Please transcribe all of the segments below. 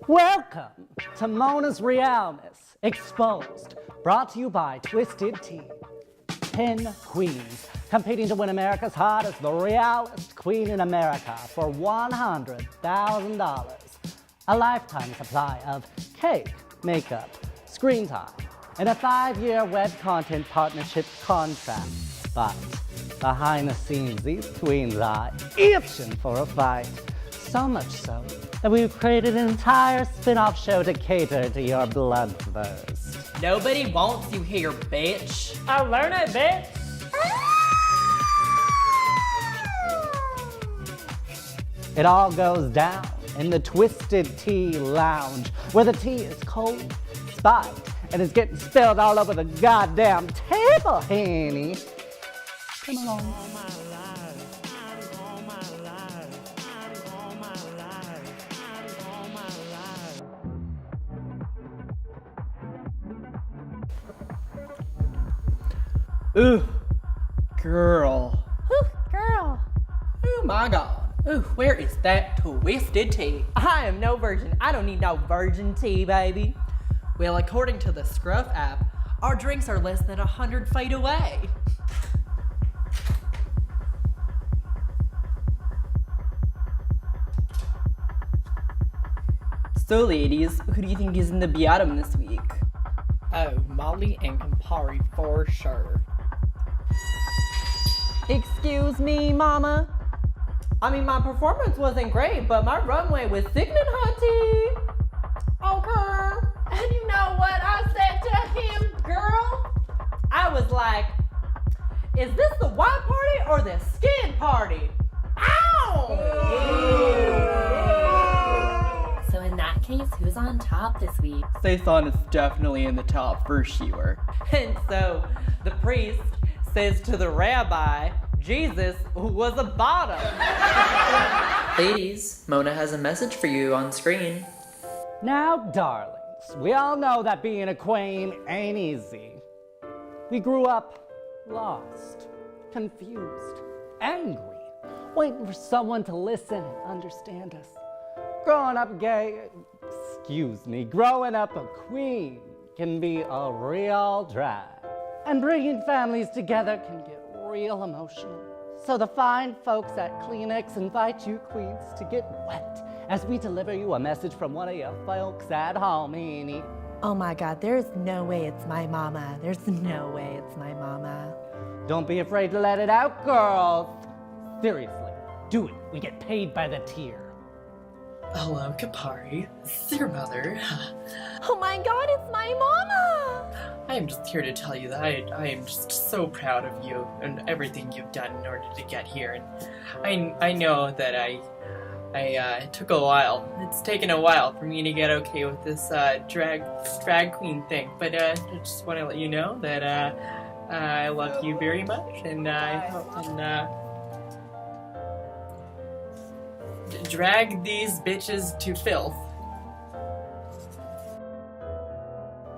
Welcome to Mona's Realness Exposed, brought to you by Twisted Tea. 10 queens competing to win America's heart as the realest queen in America for $100,000. A lifetime supply of cake, makeup, screen time, and a 5-year web content partnership contract. But behind the scenes, these queens are itching for a fight. So much so that we've created an entire spin-off show to cater to your bloodthirst. Nobody wants you here, bitch. I'll learn it, bitch. It all goes down in the Twisted Tea Lounge, where the tea is cold, spiked, and is getting spilled all over the goddamn table, honey. Come along. Ooh, girl. Ooh, girl. Oh my god. Ooh, where is that Twisted Tea? I am no virgin. I don't need no virgin tea, baby. Well, according to the Scruff app, our drinks are less than 100 feet away. So ladies, who do you think is in the bottom this week? Oh, Molly and Campari for sure. Excuse me, mama? I mean, my performance wasn't great, but my runway was sickening, hunty. Okay. And you know what I said to him, girl? I was like, is this the white party or the skin party? Ow! So in that case, who's on top this week? Saison is definitely in the top for sure. And so the priest says to the rabbi, Jesus was a bottom. Ladies, Mona has a message for you on screen. Now, darlings, we all know that being a queen ain't easy. We grew up lost, confused, angry, waiting for someone to listen and understand us. Growing up growing up a queen can be a real drag. And bringing families together can get real emotional. So the fine folks at Kleenex invite you queens to get wet as we deliver you a message from one of your folks at home, honey. Oh my God, there's no way it's my mama. There's no way it's my mama. Don't be afraid to let it out, girls. Seriously, do it. We get paid by the tier. Hello, Campari. This is your mother. Oh my God, it's my mama! I am just here to tell you that I am just so proud of you and everything you've done in order to get here. And I know that I it took a while. It's taken a while for me to get okay with this drag queen thing. But I just want to let you know that I love you very much, and I hope drag these bitches to filth.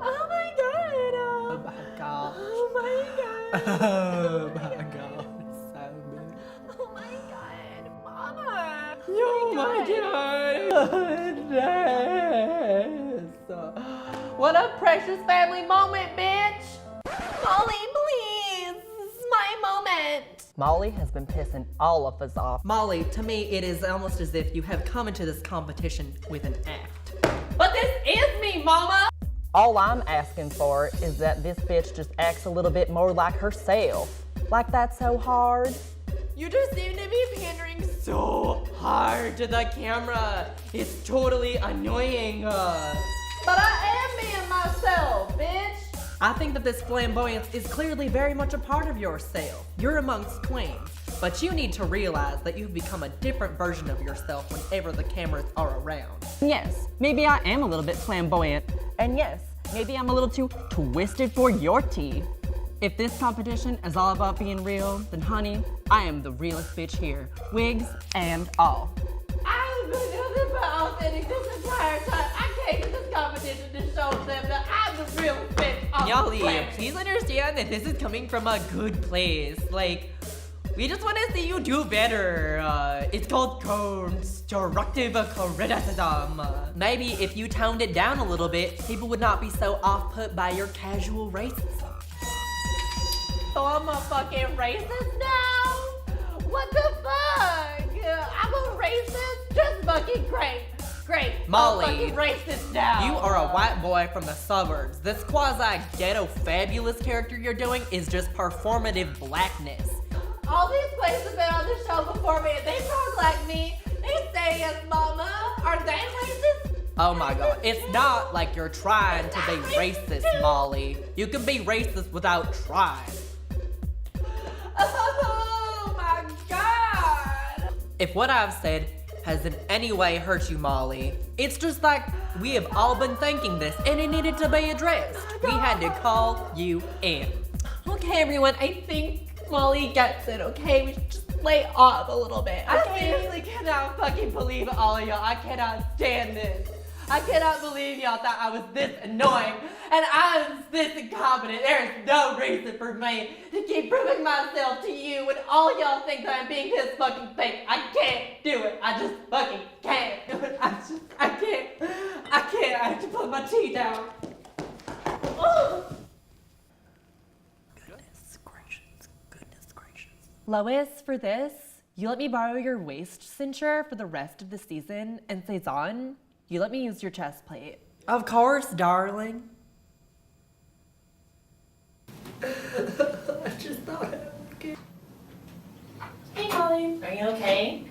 Oh my God! Oh my god. Oh my God! Oh my god. So good. Oh my God, mama! Oh my Goodness. What a precious family moment, bitch. Molly, please! This is my moment! Molly has been pissing all of us off. Molly, to me, it is almost as if you have come into this competition with an act. But this is me, mama! All I'm asking for is that this bitch just acts a little bit more like herself. Like that's so hard. You just seem to be pandering so hard to the camera. It's totally annoying us. But I am being myself, bitch. I think that this flamboyance is clearly very much a part of yourself. You're amongst queens, but you need to realize that you've become a different version of yourself whenever the cameras are around. Yes, maybe I am a little bit flamboyant. And yes, maybe I'm a little too twisted for your tea. If this competition is all about being real, then honey, I am the realest bitch here. Wigs and all. I've been nothing but authentic this entire time. I came to this competition to show them that I'm the real bitch on the Y'all, planet. please understand that this is coming from a good place. Like, We just want to see you do better. It's called constructive criticism. Maybe if you toned it down a little bit, people would not be so off-put by your casual racism. So I'm a fucking racist now? What the fuck? I'm a racist? Just fucking great. Great. Molly, I'm fucking racist now. You are a white boy from the suburbs. This quasi-ghetto fabulous character you're doing is just performative blackness. All these places have been on the show before me and they talk like me. They say yes, mama. Are they racist? Oh my god, it's not like you're trying to be racist, Molly. You can be racist without trying. Oh my god. If what I've said has in any way hurt you, Molly, it's just like we have all been thinking this and it needed to be addressed. We had to call you in. Okay, everyone, I think Molly gets it, okay? We should just lay off a little bit. I seriously cannot fucking believe all of y'all. I cannot stand this. I cannot believe y'all thought I was this annoying and I'm this incompetent. There is no reason for me to keep proving myself to you when all y'all think that I'm being this fucking fake. I can't do it. I just fucking can't do it. I can't. I have to put my tea down. Ugh. Goodness gracious. Lois, for this, you let me borrow your waist cincher for the rest of the season, and Cezanne, you let me use your chest plate. Of course, darling. I just thought it was good. Hey, Molly. Are you okay?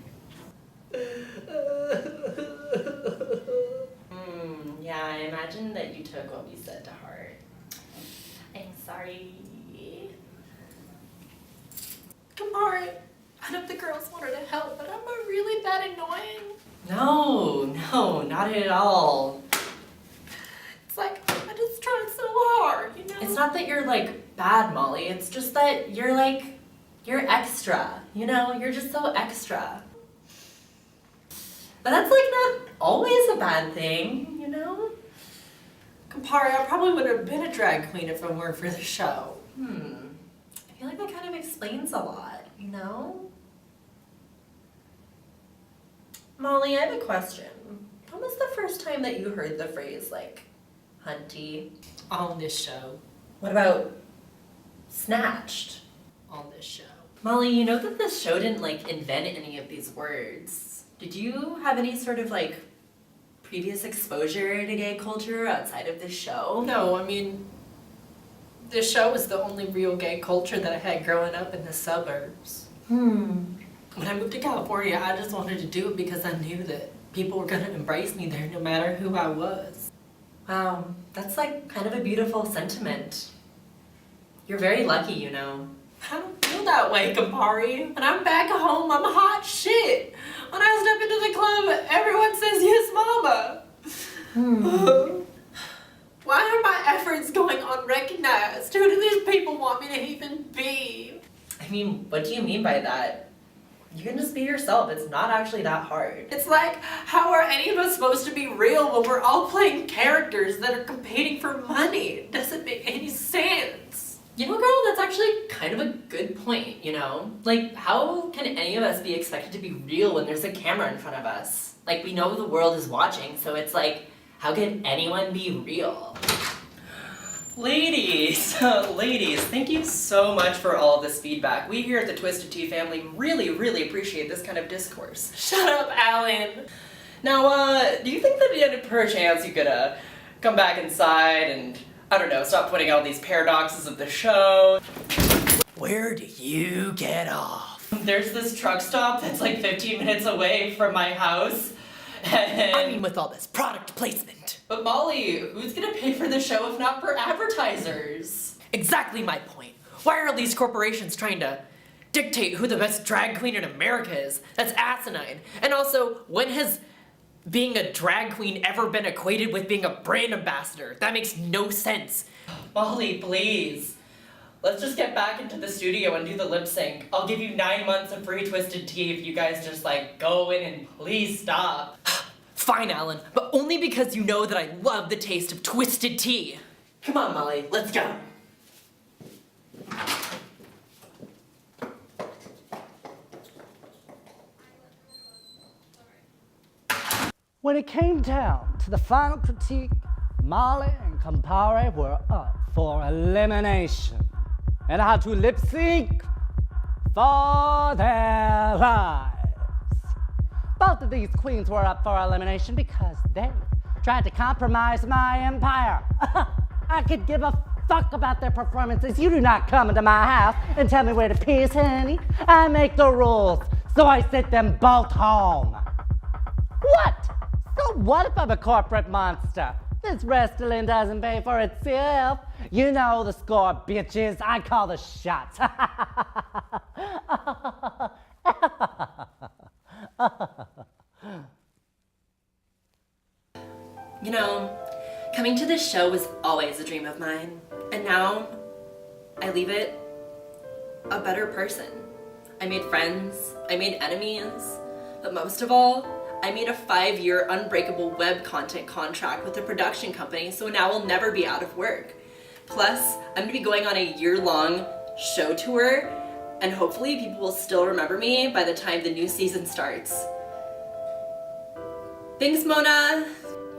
Yeah, I imagine that you took what we said to heart. I'm sorry. Kamari, I know the girls wanted to help, but am I really that annoying? No, not at all. It's like, I just tried so hard, you know? It's not that you're, like, bad, Molly. It's just that you're extra. You know, you're just so extra. But that's, like, not always a bad thing, you know? Kamari, I probably would have been a drag queen if it weren't for the show. I feel like that kind of explains a lot, you know? Molly, I have a question. When was the first time that you heard the phrase, like, hunty? On this show. What about snatched? On this show. Molly, you know that this show didn't, like, invent any of these words. Did you have any sort of, like, previous exposure to gay culture outside of this show? No, I mean, this show was the only real gay culture that I had growing up in the suburbs. When I moved to California, I just wanted to do it because I knew that people were going to embrace me there no matter who I was. Wow, that's like kind of a beautiful sentiment. You're very lucky, you know. I don't feel that way, Kamari. When I'm back at home, I'm hot shit. When I step into the club, everyone says, yes, mama. Why are my efforts going unrecognized? Who do these people want me to even be? I mean, what do you mean by that? You can just be yourself. It's not actually that hard. It's like, how are any of us supposed to be real when we're all playing characters that are competing for money? It doesn't make any sense. You know, girl, that's actually kind of a good point, you know? Like, how can any of us be expected to be real when there's a camera in front of us? Like, we know the world is watching, so it's like, how can anyone be real? Ladies, thank you so much for all of this feedback. We here at the Twisted Tea family really appreciate this kind of discourse. Shut up, Alan. Now, do you think that perchance you could come back inside and, I don't know, stop putting out these paradoxes of the show? Where do you get off? There's this truck stop that's like 15 minutes away from my house. And... I mean, with all this product placement. But Molly, who's gonna pay for the show if not for advertisers? Exactly my point. Why are these corporations trying to dictate who the best drag queen in America is? That's asinine. And also, when has being a drag queen ever been equated with being a brand ambassador? That makes no sense. Molly, please. Let's just get back into the studio and do the lip sync. I'll give you 9 months of free Twisted Tea if you guys just like go in and please stop. Fine, Alan, but only because you know that I love the taste of Twisted Tea. Come on, Molly, let's go. When it came down to the final critique, Molly and Campari were up for elimination and had to lip sync for their lives. Both of these queens were up for elimination because they tried to compromise my empire. I could give a fuck about their performances. You do not come into my house and tell me where to piss, honey. I make the rules, so I sent them both home. What? So what if I'm a corporate monster? This wrestling doesn't pay for itself. You know the score, bitches. I call the shots. You know, coming to this show was always a dream of mine, and now I leave it a better person. I made friends, I made enemies, but most of all, I made a 5-year unbreakable web content contract with a production company, so now I'll never be out of work. Plus, I'm gonna be going on a year-long show tour, and hopefully people will still remember me by the time the new season starts. Thanks, Mona!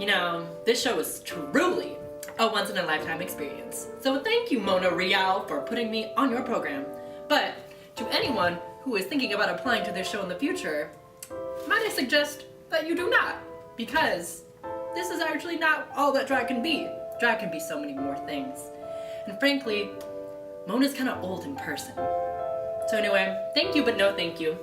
You know, this show was truly a once-in-a-lifetime experience. So thank you, Mona Real, for putting me on your program. But to anyone who is thinking about applying to this show in the future, might I suggest that you do not, because this is actually not all that drag can be. Drag can be so many more things. And frankly, Mona's kind of old in person. So anyway, thank you, but no thank you.